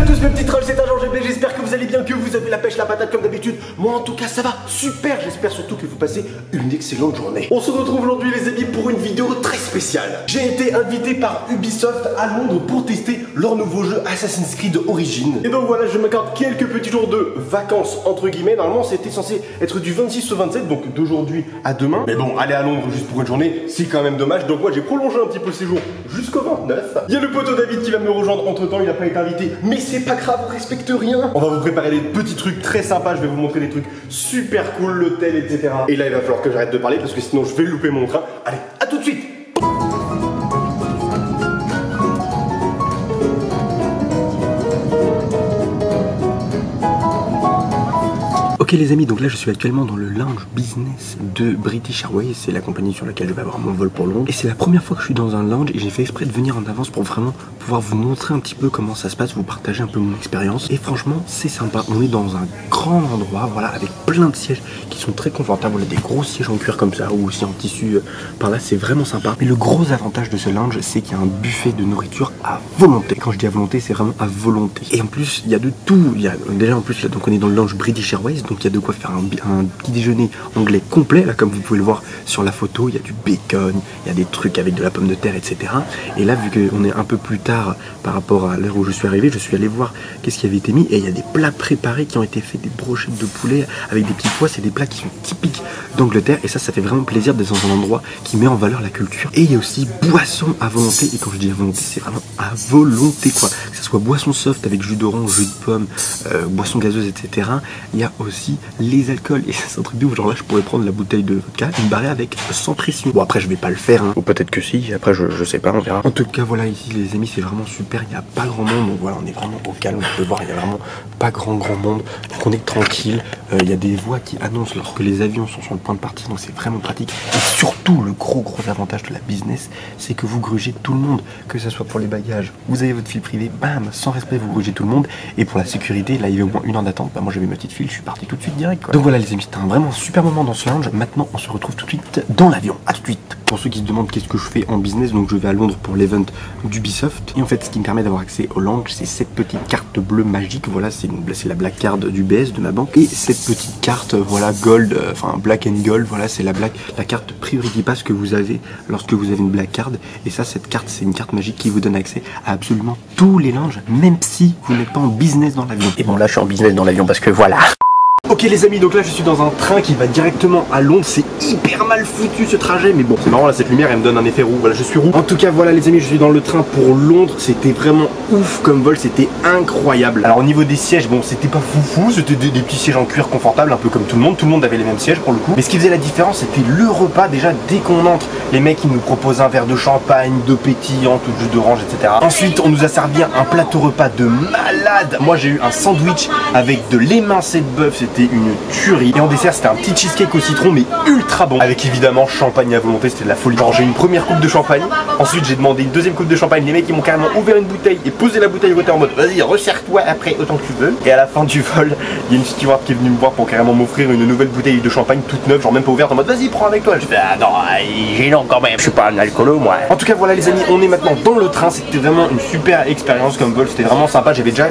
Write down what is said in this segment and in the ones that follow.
tous mes petits trolls, c'est Agent GB, j'espère que vous allez bien, que vous avez la pêche, la patate comme d'habitude. Moi en tout cas ça va super, j'espère surtout que vous passez une excellente journée. On se retrouve aujourd'hui les amis pour une vidéo très spéciale. J'ai été invité par Ubisoft à Londres pour tester leur nouveau jeu Assassin's Creed Origins. Et donc voilà, je m'accorde quelques petits jours de vacances entre guillemets. Normalement c'était censé être du 26 au 27, donc d'aujourd'hui à demain. Mais bon, aller à Londres juste pour une journée, c'est quand même dommage. Donc moi j'ai prolongé un petit peu le séjour jusqu'au 29. Il y a le poteau David qui va me rejoindre entre temps, il n'a pas été invité, mais c'est pas grave, on respecte rien. On va vous préparer des petits trucs très sympas, je vais vous montrer des trucs super cool, l'hôtel, etc. Et là il va falloir que j'arrête de parler parce que sinon je vais louper mon train. Allez, à tout de suite. Ok les amis, donc là je suis actuellement dans le lounge business de British Airways, c'est la compagnie sur laquelle je vais avoir mon vol pour Londres. Et c'est la première fois que je suis dans un lounge et j'ai fait exprès de venir en avance pour vraiment pouvoir vous montrer un petit peu comment ça se passe, vous partager un peu mon expérience. Et franchement c'est sympa, on est dans un grand endroit, voilà, avec plein de sièges qui sont très confortables, on a des gros sièges en cuir comme ça ou aussi en tissu par là, c'est vraiment sympa. Mais le gros avantage de ce lounge, c'est qu'il y a un buffet de nourriture à volonté. Et quand je dis à volonté, c'est vraiment à volonté. Et en plus il y a de tout, il y a déjà en plus là, donc on est dans le lounge British Airways, donc il y a de quoi faire un petit déjeuner anglais complet, là comme vous pouvez le voir sur la photo, il y a du bacon, il y a des trucs avec de la pomme de terre, etc. Et là vu qu'on est un peu plus tard par rapport à l'heure où je suis arrivé, je suis allé voir qu'est-ce qui avait été mis et il y a des plats préparés qui ont été faits, des brochettes de poulet avec des petits pois, c'est des plats qui sont typiques d'Angleterre et ça fait vraiment plaisir d'être dans un endroit qui met en valeur la culture. Et il y a aussi boisson à volonté, et quand je dis à volonté, c'est vraiment à volonté quoi, que ce soit boisson soft avec jus d'orange, jus de pomme, boisson gazeuse, etc. Il y a aussi les alcools et c'est un truc de ouf, genre là je pourrais prendre la bouteille de vodka et me barrer avec sans pression. Bon après je vais pas le faire hein. Ou peut-être que si, après je sais pas, on verra. En tout cas voilà, ici les amis c'est vraiment super, il n'y a pas grand monde, donc voilà on est vraiment au calme, on peut voir, il y a vraiment pas grand monde, donc on est tranquille, il y a des voix qui annoncent lorsque les avions sont sur le point de partir, donc c'est vraiment pratique. Et surtout le gros avantage de la business, c'est que vous grugez tout le monde, que ce soit pour les bagages, vous avez votre file privée, bam, sans respect vous grugez tout le monde, et pour la sécurité, là il y a au moins 1 heure d'attente, bah moi j'avais ma petite file, je suis parti tout de suite direct quoi. Donc voilà les amis, c'était un vraiment super moment dans ce lounge. Maintenant on se retrouve tout de suite dans l'avion, à tout de suite. Pour ceux qui se demandent qu'est-ce que je fais en business, donc je vais à Londres pour l'event d'Ubisoft. Et en fait ce qui me permet d'avoir accès au lounge, c'est cette petite carte bleue magique, voilà, c'est la black card du BS de ma banque. Et cette petite carte, voilà, gold, enfin black and gold, voilà, c'est la carte Priority Pass que vous avez lorsque vous avez une black card. Et ça, cette carte, c'est une carte magique qui vous donne accès à absolument tous les lounges, même si vous n'êtes pas en business dans l'avion. Et bon là je suis en business dans l'avion parce que voilà. Ok les amis, donc là je suis dans un train qui va directement à Londres, c'est hyper mal foutu ce trajet, mais bon c'est marrant là, cette lumière elle me donne un effet roux, voilà je suis roux. En tout cas voilà les amis, je suis dans le train pour Londres, c'était vraiment ouf comme vol, c'était incroyable. Alors au niveau des sièges, bon c'était pas foufou, c'était des petits sièges en cuir confortables, un peu comme tout le monde avait les mêmes sièges pour le coup. Mais ce qui faisait la différence c'était le repas, déjà dès qu'on entre, les mecs ils nous proposent un verre de champagne, d'eau pétillante ou de jus d'orange, etc. Ensuite on nous a servi un plateau repas de malade, moi j'ai eu un sandwich avec de l'émincé de bœuf, c'était une tuerie. Et en dessert c'était un petit cheesecake au citron mais ultra bon, avec évidemment champagne à volonté, c'était de la folie. Genre j'ai une première coupe de champagne, ensuite j'ai demandé une deuxième coupe de champagne, les mecs ils m'ont carrément ouvert une bouteille et posé la bouteille au côté en mode vas-y resserre-toi après autant que tu veux. Et à la fin du vol, il y a une steward qui est venue me voir pour carrément m'offrir une nouvelle bouteille de champagne toute neuve, genre même pas ouverte, en mode vas-y prends avec toi. Je fais ah non, gênant quand même, je suis pas un alcoolo moi. En tout cas voilà les amis, on est maintenant dans le train, c'était vraiment une super expérience comme vol, c'était vraiment sympa. J'avais déjà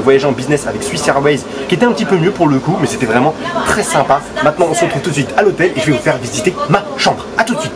voyagé en business avec Swiss Airways qui était un petit peu mieux pour le coup, mais c'était vraiment très sympa. Maintenant on se retrouve tout de suite à l'hôtel et je vais vous faire visiter ma chambre. À tout de suite.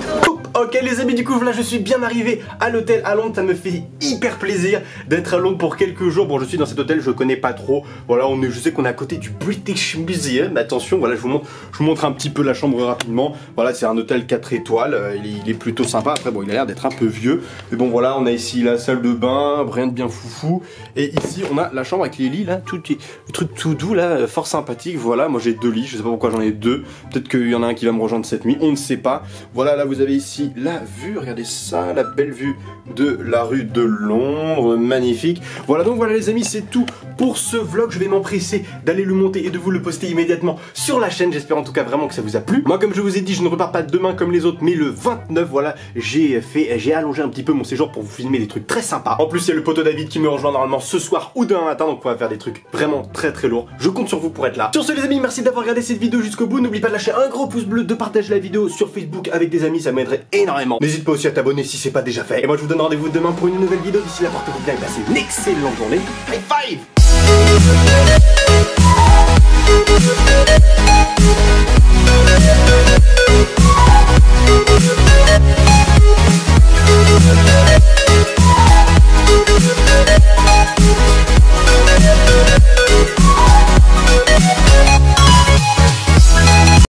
Ok les amis, du coup là je suis bien arrivé à l'hôtel à Londres, ça me fait hyper plaisir d'être à Londres pour quelques jours. Bon je suis dans cet hôtel, je connais pas trop, voilà je sais qu'on est à côté du British Museum, attention voilà je vous montre un petit peu la chambre rapidement. Voilà c'est un hôtel 4 étoiles, il est plutôt sympa, après bon il a l'air d'être un peu vieux, mais bon voilà on a ici la salle de bain, rien de bien foufou, et ici on a la chambre avec les lits là, le truc tout doux là, fort sympathique. Voilà moi j'ai 2 lits, je sais pas pourquoi j'en ai 2, peut-être qu'il y en a un qui va me rejoindre cette nuit, on ne sait pas. Voilà là vous avez ici la vue, regardez ça, la belle vue de la rue de Londres, magnifique. Voilà donc voilà les amis, c'est tout pour ce vlog, je vais m'empresser d'aller le monter et de vous le poster immédiatement sur la chaîne, j'espère en tout cas vraiment que ça vous a plu. Moi comme je vous ai dit, je ne repars pas demain comme les autres, mais le 29, voilà, j'ai allongé un petit peu mon séjour pour vous filmer des trucs très sympas. En plus il y a le poteau David qui me rejoint normalement ce soir ou demain matin, donc on va faire des trucs vraiment très lourds, je compte sur vous pour être là. Sur ce les amis, merci d'avoir regardé cette vidéo jusqu'au bout, n'oubliez pas de lâcher un gros pouce bleu, de partager la vidéo sur Facebook avec des amis, ça m'aiderait énormément. N'hésite pas aussi à t'abonner si c'est pas déjà fait. Et moi je vous donne rendez-vous demain pour une nouvelle vidéo. D'ici là, portez-vous bien et passez une excellente journée. High five!